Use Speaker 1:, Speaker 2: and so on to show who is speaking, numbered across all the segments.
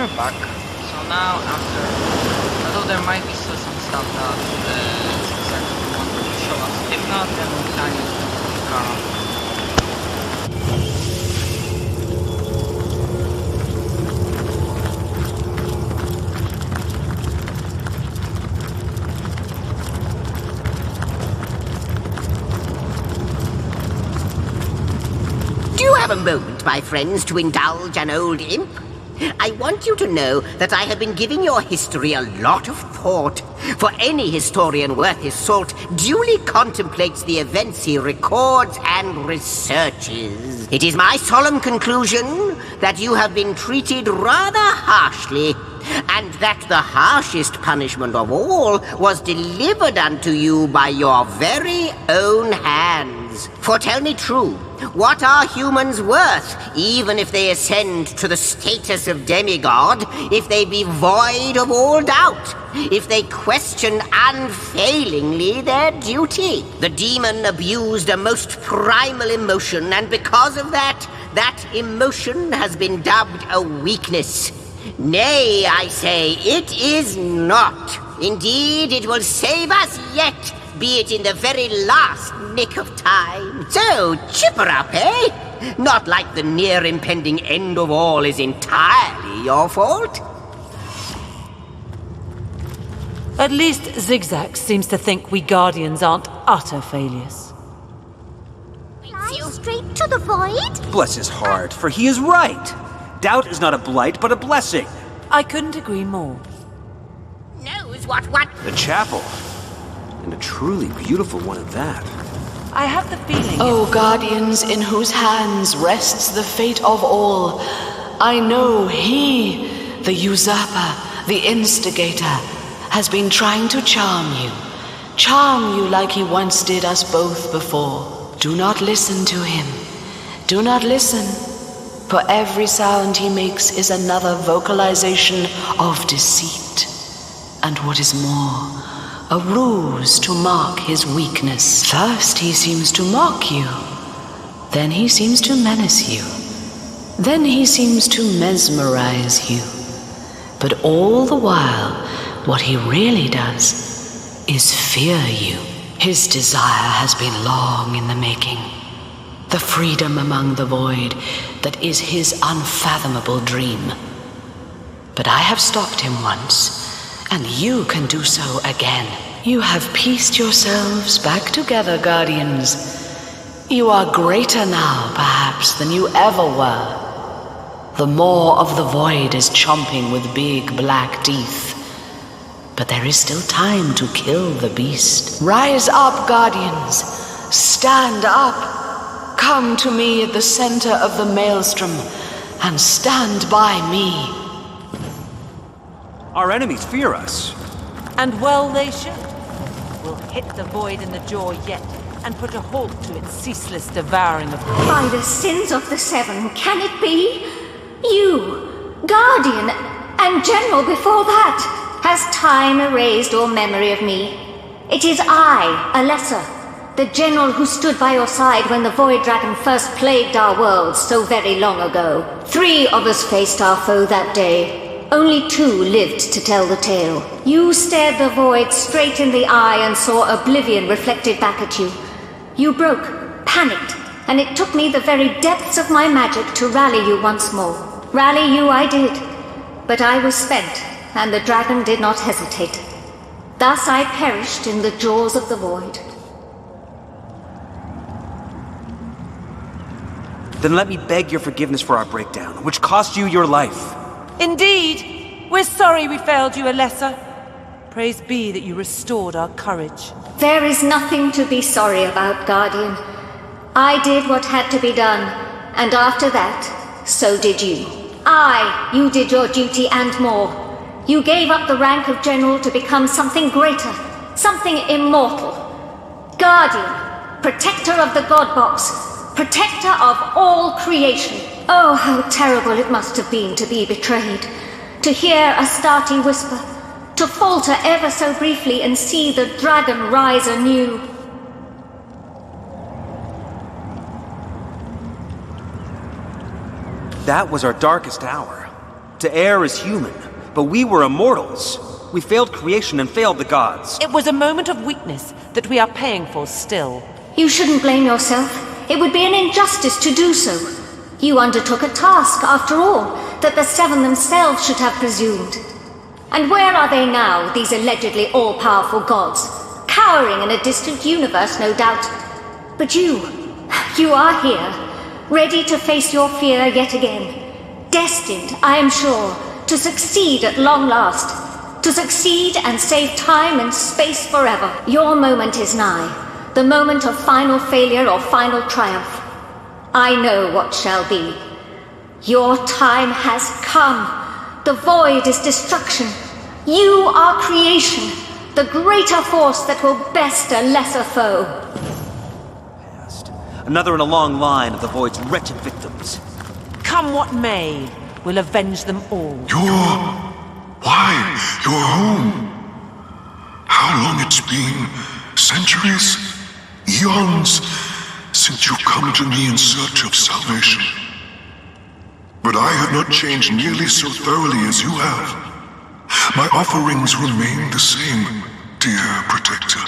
Speaker 1: we're back. So now, although there might be still some stuff that exactly wanted to show us. If not, then we'll kind of kick around.
Speaker 2: Do you have a moment, my friends, to indulge an old imp? I want you to know that I have been giving your history a lot of thought. For any historian worth his salt duly contemplates the events he records and researches. It is my solemn conclusion that you have been treated rather harshly, and that the harshest punishment of all was delivered unto you by your very own hands. For tell me true, what are humans worth, even if they ascend to the status of demigod, if they be void of all doubt, if they question unfailingly their duty? The demon abused a most primal emotion, and because of that, that emotion has been dubbed a weakness. Nay, I say, it is not. Indeed, it will save us yet, be it in the very last nick of time. So, chipper up, eh? Not like the near impending end of all is entirely your fault.
Speaker 3: At least Zigzag seems to think we Guardians aren't utter failures.
Speaker 4: Fly straight to the void?
Speaker 5: Bless his heart, for he is right. Doubt is not a blight, but a blessing.
Speaker 3: I couldn't agree more.
Speaker 2: Knows what?
Speaker 5: The chapel. And a truly beautiful one at that.
Speaker 3: I have the feeling...
Speaker 6: O Guardians, in whose hands rests the fate of all, I know he, the usurper, the instigator, has been trying to charm you. Charm you like he once did us both before. Do not listen to him. Do not listen. For every sound he makes is another vocalization of deceit. And what is more, a ruse to mark his weakness. First he seems to mock you. Then he seems to menace you. Then he seems to mesmerize you. But all the while, what he really does is fear you. His desire has been long in the making. The freedom among the void that is his unfathomable dream. But I have stopped him once, and you can do so again. You have pieced yourselves back together, Guardians. You are greater now, perhaps, than you ever were. The maw of the void is chomping with big black teeth. But there is still time to kill the beast. Rise up, Guardians. Stand up. Come to me at the center of the maelstrom, and stand by me.
Speaker 5: Our enemies fear us.
Speaker 3: And well they should. We'll hit the void in the jaw yet, and put a halt to its ceaseless devouring of...
Speaker 4: By the sins of the seven, can it be? You, Guardian, and General before that, has time erased all memory of me? It is I, Alessa, the General who stood by your side when the Void Dragon first plagued our world so very long ago. 3 of us faced our foe that day. Only 2 lived to tell the tale. You stared the Void straight in the eye and saw oblivion reflected back at you. You broke, panicked, and it took me the very depths of my magic to rally you once more. Rally you I did, but I was spent, and the dragon did not hesitate. Thus I perished in the jaws of the Void.
Speaker 5: Then let me beg your forgiveness for our breakdown, which cost you your life.
Speaker 3: Indeed! We're sorry we failed you, Alessa. Praise be that you restored our courage.
Speaker 4: There is nothing to be sorry about, Guardian. I did what had to be done, and after that, so did you. You did your duty and more. You gave up the rank of General to become something greater, something immortal. Guardian, protector of the God Box, protector of all creation. Oh, how terrible it must have been to be betrayed. To hear Astarte whisper, to falter ever so briefly and see the dragon rise anew.
Speaker 5: That was our darkest hour. To err is human, but we were immortals. We failed creation and failed the gods.
Speaker 3: It was a moment of weakness that we are paying for still.
Speaker 4: You shouldn't blame yourself. It would be an injustice to do so. You undertook a task, after all, that the Seven themselves should have presumed. And where are they now, these allegedly all-powerful gods? Cowering in a distant universe, no doubt. But you are here, ready to face your fear yet again. Destined, I am sure, to succeed at long last. To succeed and save time and space forever. Your moment is nigh. The moment of final failure or final triumph. I know what shall be. Your time has come. The void is destruction. You are creation. The greater force that will best a lesser foe.
Speaker 5: Past. Another in a long line of the void's wretched victims.
Speaker 3: Come what may, we'll avenge them all.
Speaker 7: Why? You're home. How long it's been? Centuries? Eons? Since you come to me in search of salvation. But I have not changed nearly so thoroughly as you have. My offerings remain the same, dear protector.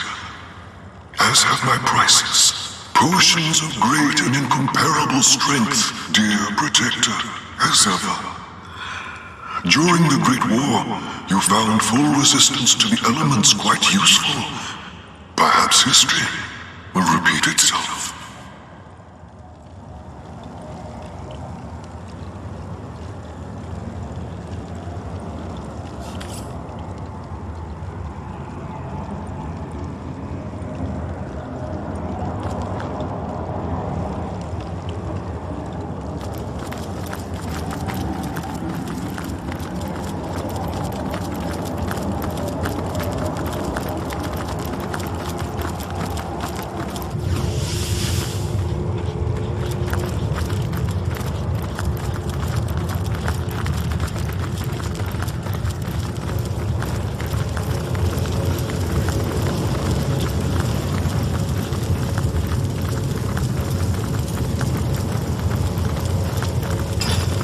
Speaker 7: As have my prices. Potions of great and incomparable strength, dear protector, as ever. During the Great War, you found full resistance to the elements quite useful. Perhaps history will repeat itself.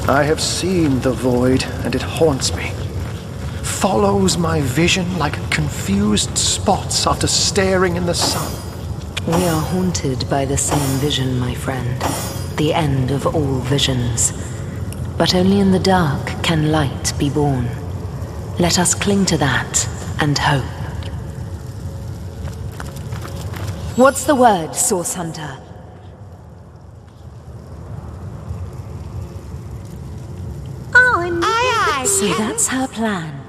Speaker 8: I have seen the void, and it haunts me. Follows my vision like confused spots after staring in the sun.
Speaker 9: We are haunted by the same vision, my friend. The end of all visions. But only in the dark can light be born. Let us cling to that and hope. What's the word, Source Hunter? So that's her plan.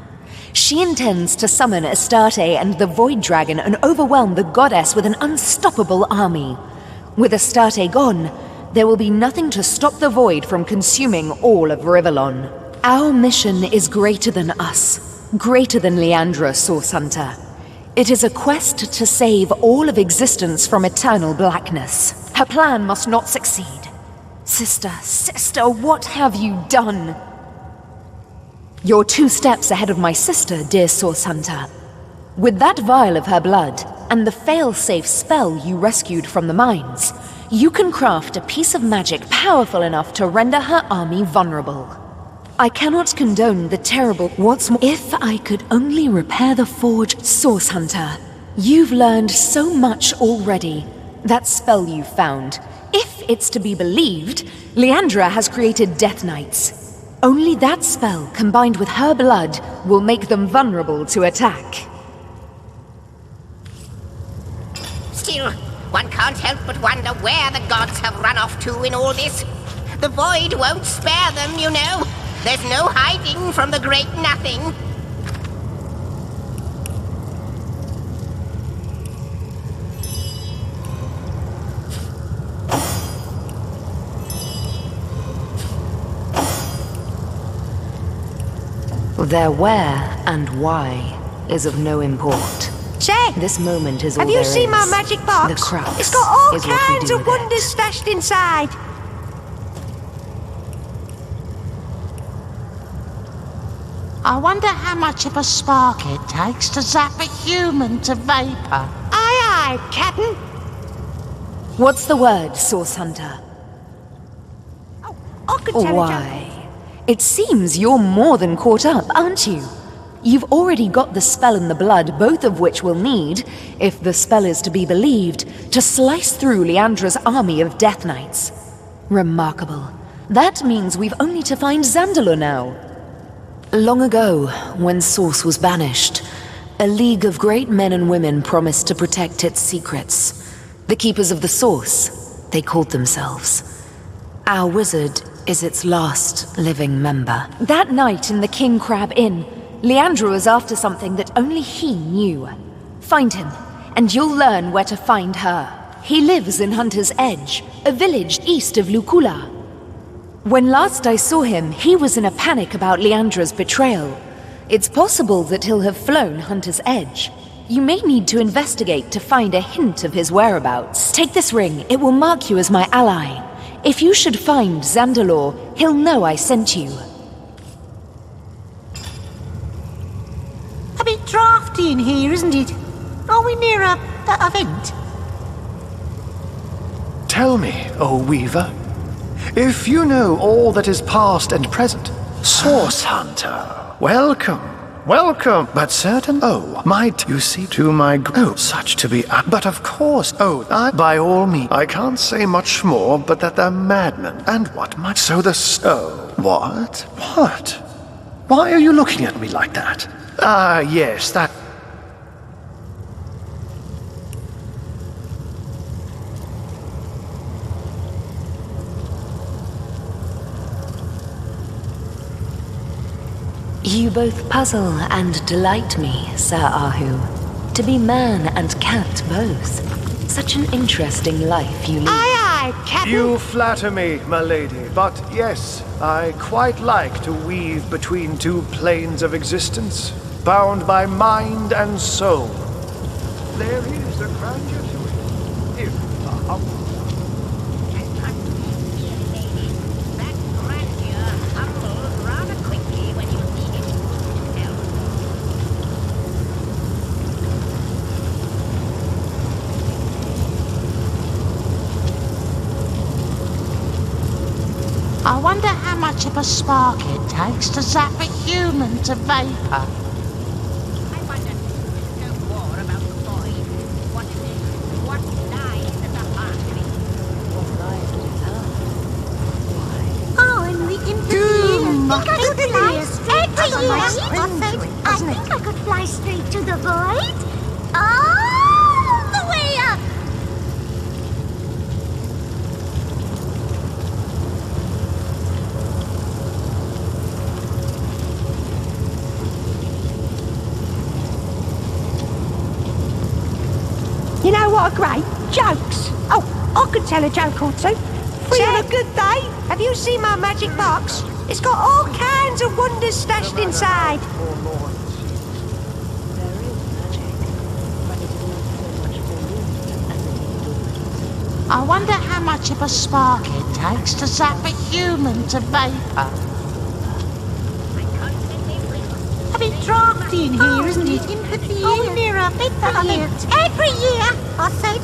Speaker 9: She intends to summon Astarte and the Void Dragon and overwhelm the goddess with an unstoppable army. With Astarte gone, there will be nothing to stop the Void from consuming all of Rivellon. Our mission is greater than us, greater than Leandra, Source Hunter. It is a quest to save all of existence from eternal blackness. Her plan must not succeed. Sister, what have you done? You're 2 steps ahead of my sister, dear Source Hunter. With that vial of her blood, and the fail-safe spell you rescued from the mines, you can craft a piece of magic powerful enough to render her army vulnerable. I cannot condone the terrible what's more. If I could only repair the forge, Source Hunter. You've learned so much already. That spell you found. If it's to be believed, Leandra has created Death Knights. Only that spell, combined with her blood, will make them vulnerable to attack.
Speaker 2: Still, one can't help but wonder where the gods have run off to in all this. The Void won't spare them, you know. There's no hiding from the Great Nothing.
Speaker 9: Their where and why is of no import.
Speaker 10: Say,
Speaker 9: This moment is all
Speaker 10: have you
Speaker 9: there
Speaker 10: seen my
Speaker 9: is.
Speaker 10: magic box?
Speaker 9: The crux
Speaker 10: It's got all
Speaker 9: is what we
Speaker 10: kinds
Speaker 9: do
Speaker 10: of
Speaker 9: with it.
Speaker 10: wonders stashed inside.
Speaker 11: I wonder how much of a spark it takes to zap a human to vapor.
Speaker 10: Aye, Captain.
Speaker 9: What's the word, Source Hunter?
Speaker 10: I could tell
Speaker 9: Why? It seems you're more than caught up, aren't you? You've already got the spell and the blood, both of which we'll need, if the spell is to be believed, to slice through Leandra's army of Death Knights. Remarkable. That means we've only to find Zandalor now. Long ago, when Source was banished, a league of great men and women promised to protect its secrets. The Keepers of the Source, they called themselves. Our wizard is its last living member. That night in the King Crab Inn, Leandra was after something that only he knew. Find him, and you'll learn where to find her. He lives in Hunter's Edge, a village east of Lucula. When last I saw him, he was in a panic about Leandra's betrayal. It's possible that he'll have flown Hunter's Edge. You may need to investigate to find a hint of his whereabouts. Take this ring, it will mark you as my ally. If you should find Zandalor, he'll know I sent you.
Speaker 10: A bit drafty in here, isn't it? Are we near a vent?
Speaker 8: Tell me, O Weaver, if you know all that is past and present. Source Hunter, welcome, welcome. But certain, might you see to my, such to be, but of course, by all means, I can't say much more, but that they're madmen, and what much, so the, what? What? Why are you looking at me like that? Ah, yes, that...
Speaker 9: You both puzzle and delight me, Sir Ahu. To be man and cat both. Such an interesting life you lead.
Speaker 10: Aye, aye, Captain.
Speaker 8: You flatter me, my lady, but yes, I quite like to weave between two planes of existence, bound by mind and soul. There is a grandeur to it, if a humble...
Speaker 11: I wonder how much of a spark it takes to zap a human to vapor.
Speaker 10: I wonder, no more about the void. What is it? What lies at the heart of it? What lies at its heart? Oh, and the
Speaker 4: Doom! I think I could fly straight to the void. All the way up!
Speaker 10: You know what are great? Jokes. Oh, I could tell a joke or two. Free on a good day. Have you seen my magic box? It's got all kinds of wonders stashed inside.
Speaker 11: I wonder how much of a spark it takes to zap a human to vapor.
Speaker 10: A bit drafty in here, isn't it? Are we near a vent?
Speaker 4: Every year, I said.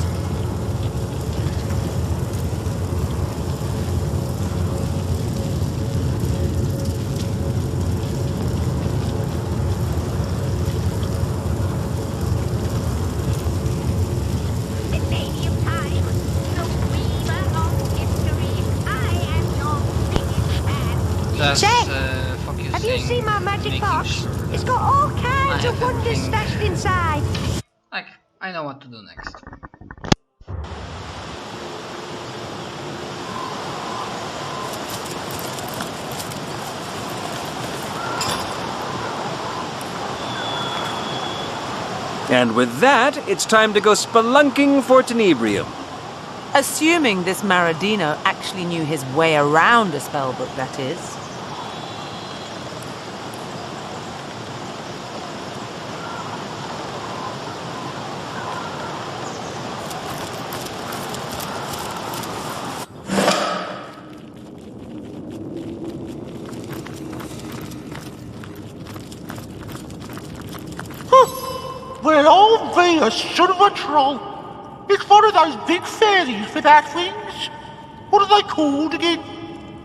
Speaker 10: Have you seen my magic box? It's got all kinds of wonders stashed inside.
Speaker 1: Like, I know what to do next.
Speaker 5: And with that, it's time to go spelunking for Tenebrium.
Speaker 3: Assuming this Maradino actually knew his way around a spellbook, that is.
Speaker 11: Well, I'll be a son of a troll. It's one of those big fairies without wings. What are they called again?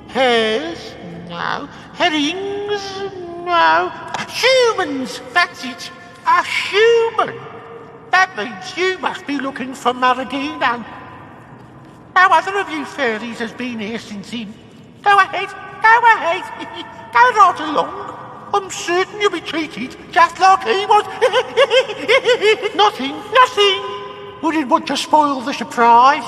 Speaker 11: Hares? No. Herrings? No. Humans! That's it. A human! That means you must be looking for Maradino. No other of you fairies has been here since him. Go ahead. Go right along. I'm certain you'll be treated just like he was. Nothing. Wouldn't want to spoil the surprise.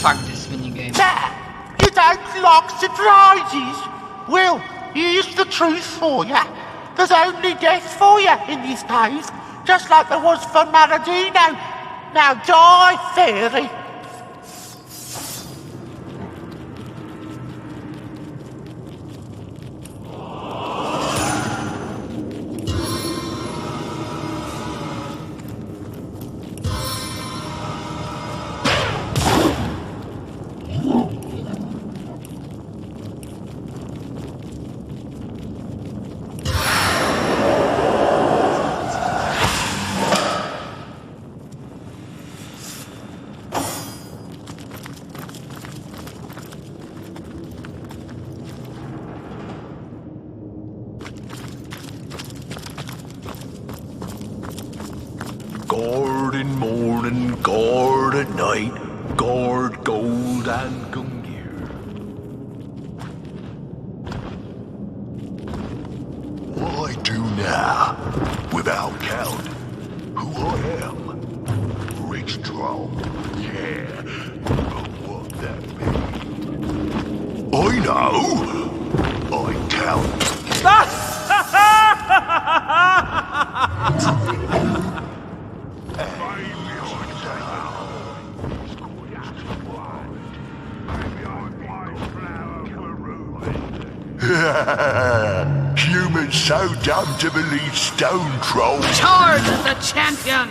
Speaker 1: Fuck this minigame.
Speaker 11: You don't like surprises? Well, here's the truth for you. There's only death for you in this cave, just like there was for Maradino. Now die, fairy.
Speaker 7: Guard in morning, guard at night, guard gold and gungear. What I do now, without count, who I am, rich troll, yeah, but what that means? I know, I count. Humans so dumb to believe stone trolls.
Speaker 12: Charge the champion!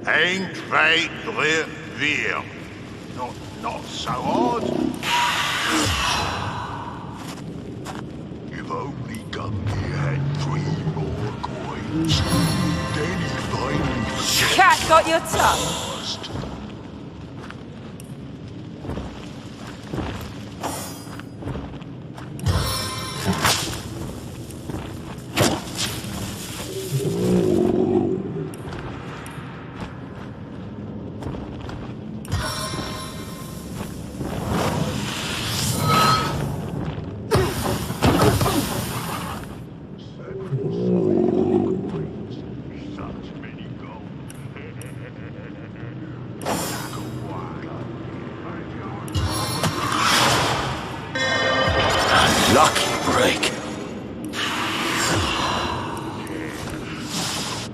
Speaker 7: Ain't they there? Not so hard. If only Gundy had 3 more coins, then he'd finally...
Speaker 3: Cat got your tongue?
Speaker 7: Lucky break.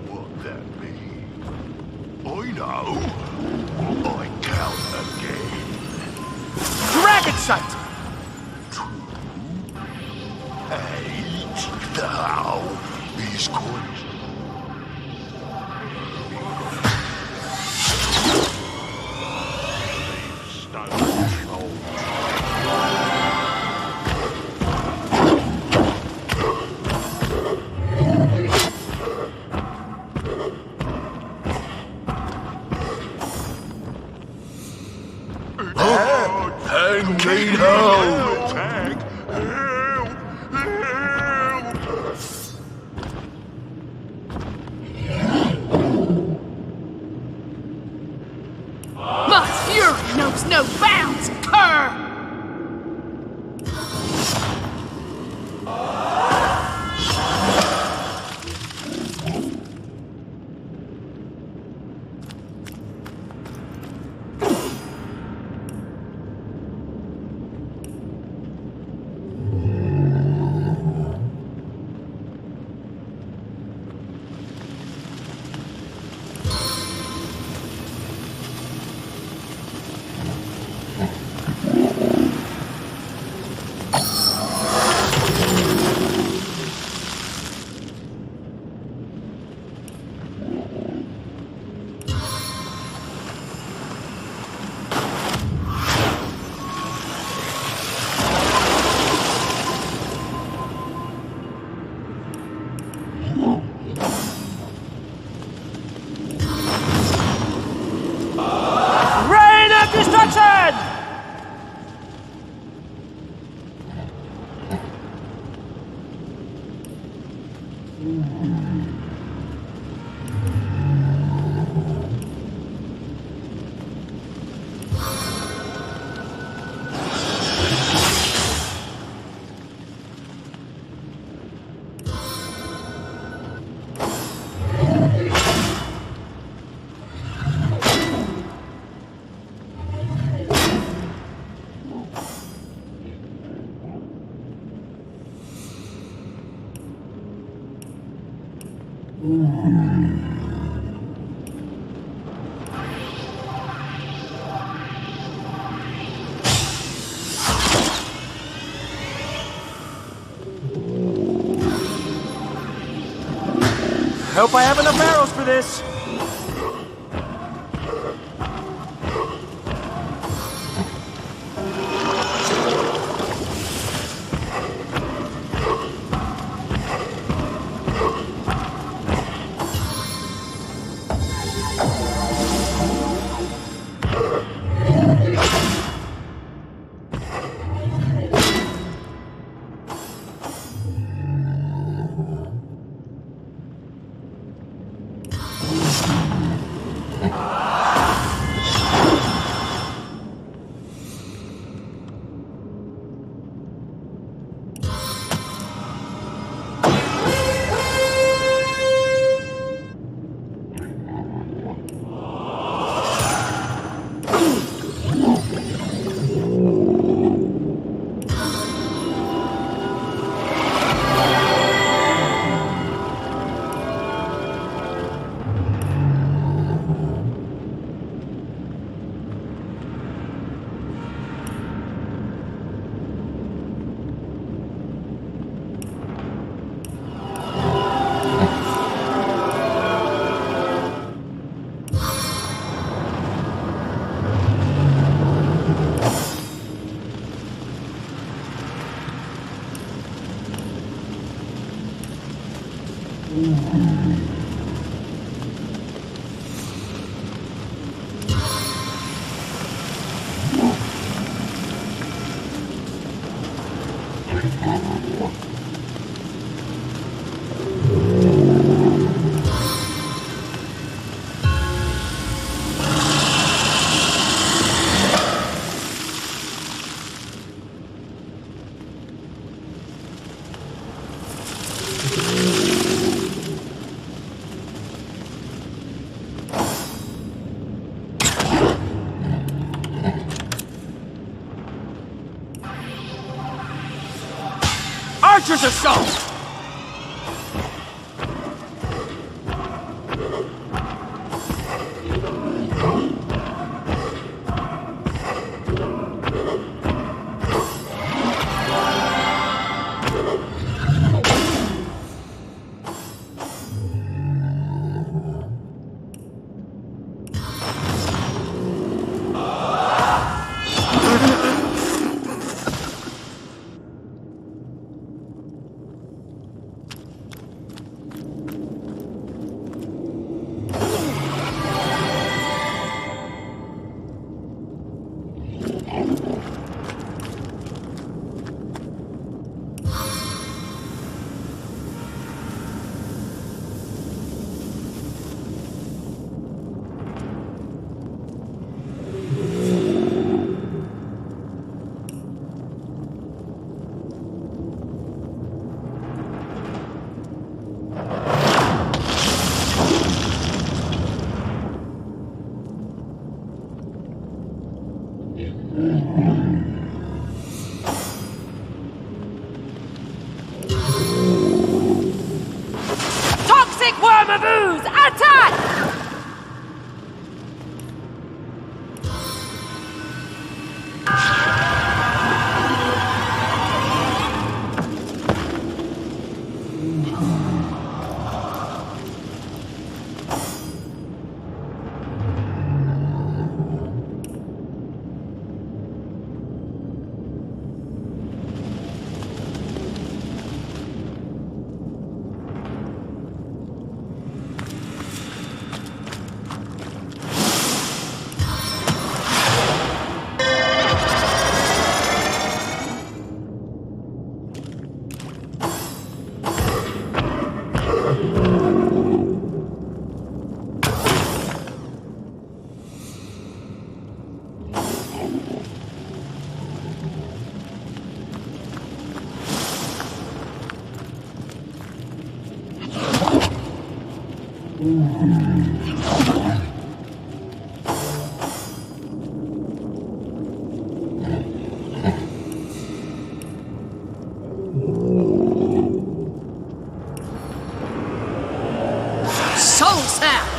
Speaker 7: What that mean? I know. I count again.
Speaker 5: Dragon sight!
Speaker 7: 8. Now, these coins. Handmade help! Attack! Help!
Speaker 12: My fury knows no bounds, cur!
Speaker 5: Hope I have enough arrows for this. Archer's assault!
Speaker 3: Toxic worm of ooze, attack!
Speaker 12: Soul Snap!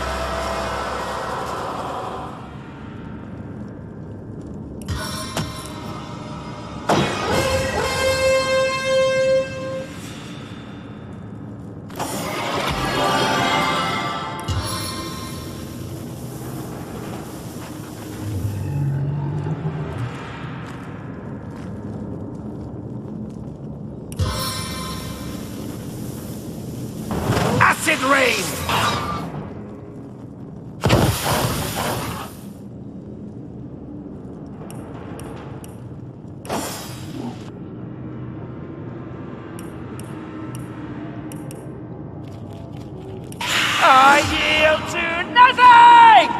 Speaker 5: Acid rain! I yield to nothing!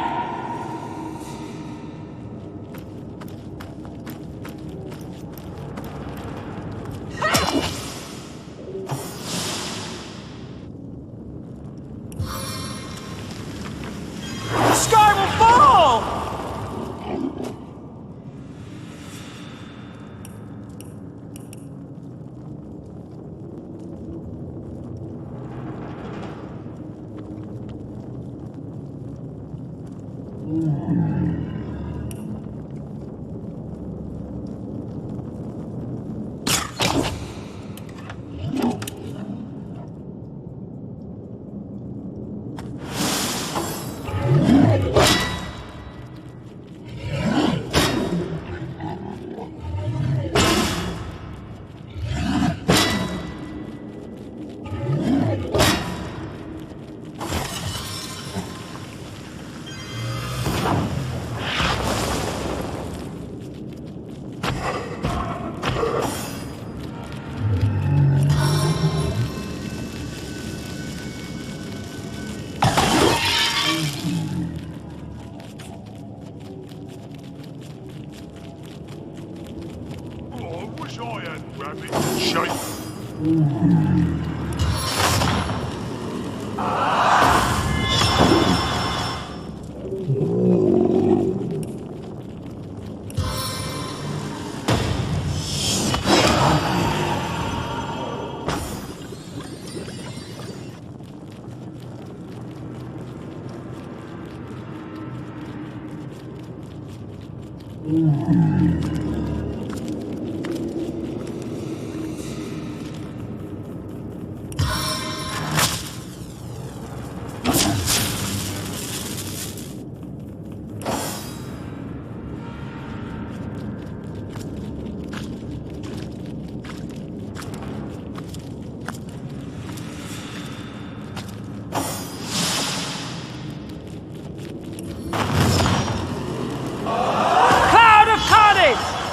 Speaker 5: The sky will fall!
Speaker 3: Cloud of carnage!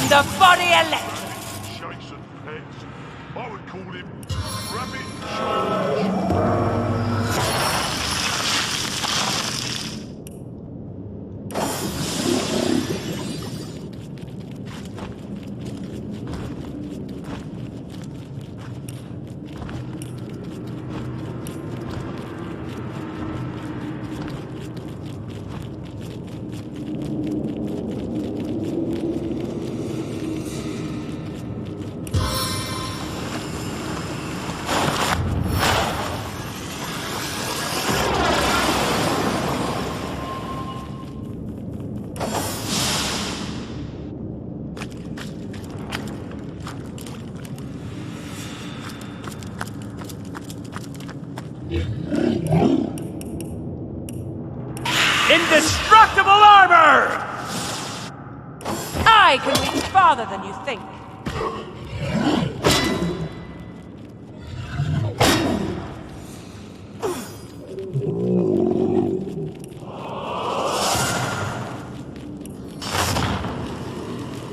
Speaker 3: the body electric.
Speaker 7: Jason Pets. I would call him Rabbit George.
Speaker 5: Indestructible armor!
Speaker 3: I can reach farther than you think.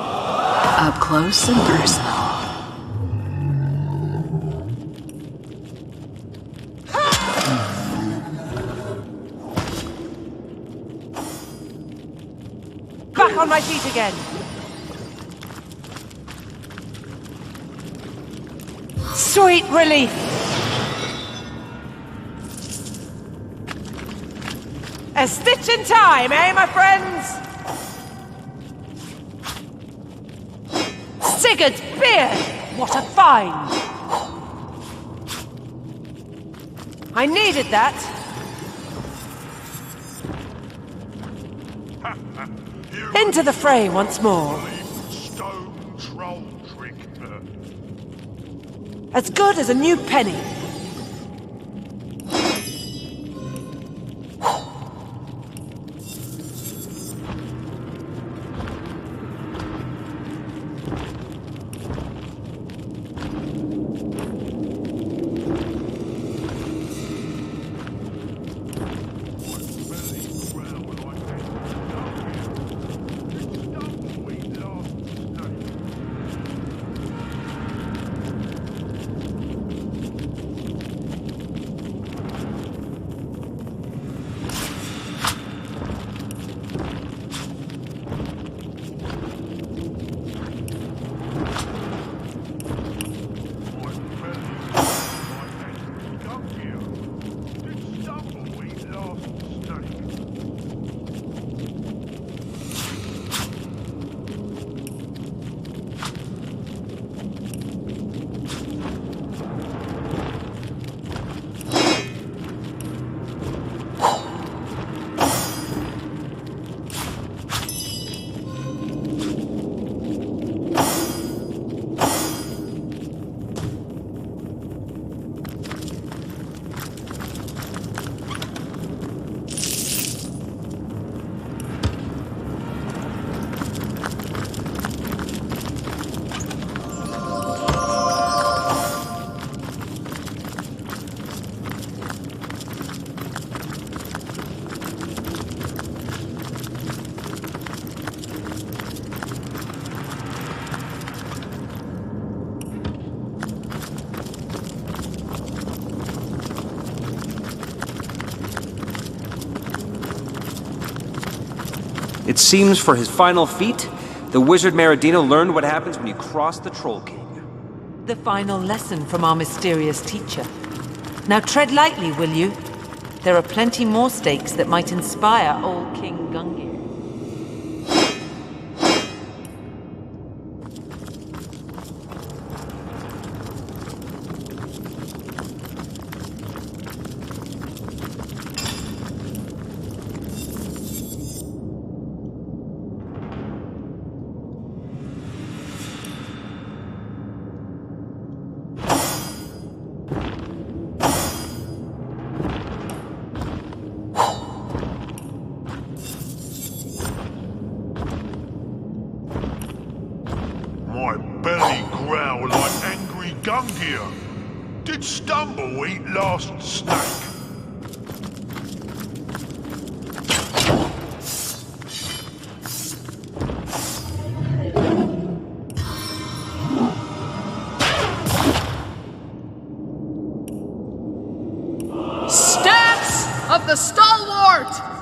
Speaker 6: Up close and personal.
Speaker 3: Back on my feet again. Sweet relief. A stitch in time, eh, my friends? Sigurd's beard! What a find! I needed that. Into the fray once more.
Speaker 7: Stone troll trick.
Speaker 3: As good as a new penny.
Speaker 5: It seems for his final feat, the wizard Meridino learned what happens when you cross the Troll King.
Speaker 3: The final lesson from our mysterious teacher. Now tread lightly, will you? There are plenty more stakes that might inspire old King Gungir.
Speaker 7: My belly growl like angry Gungir. Did Stumble eat last snake?
Speaker 12: of the Stalwart!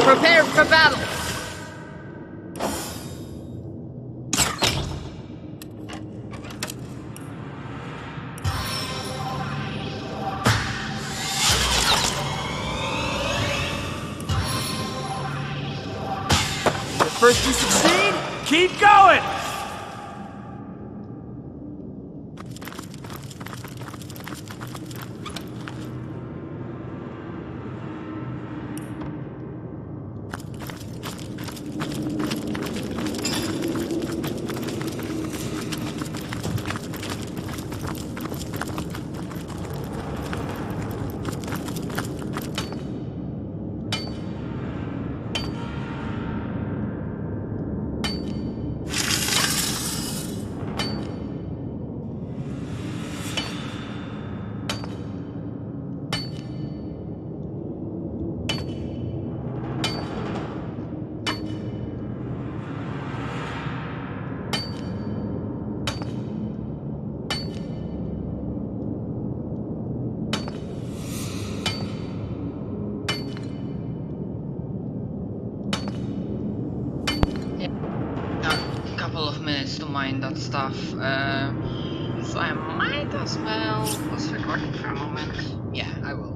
Speaker 12: Prepare for battle!
Speaker 5: First you succeed, keep going!
Speaker 1: To mine that stuff, so I might as well pause recording for a moment. Yeah, I will.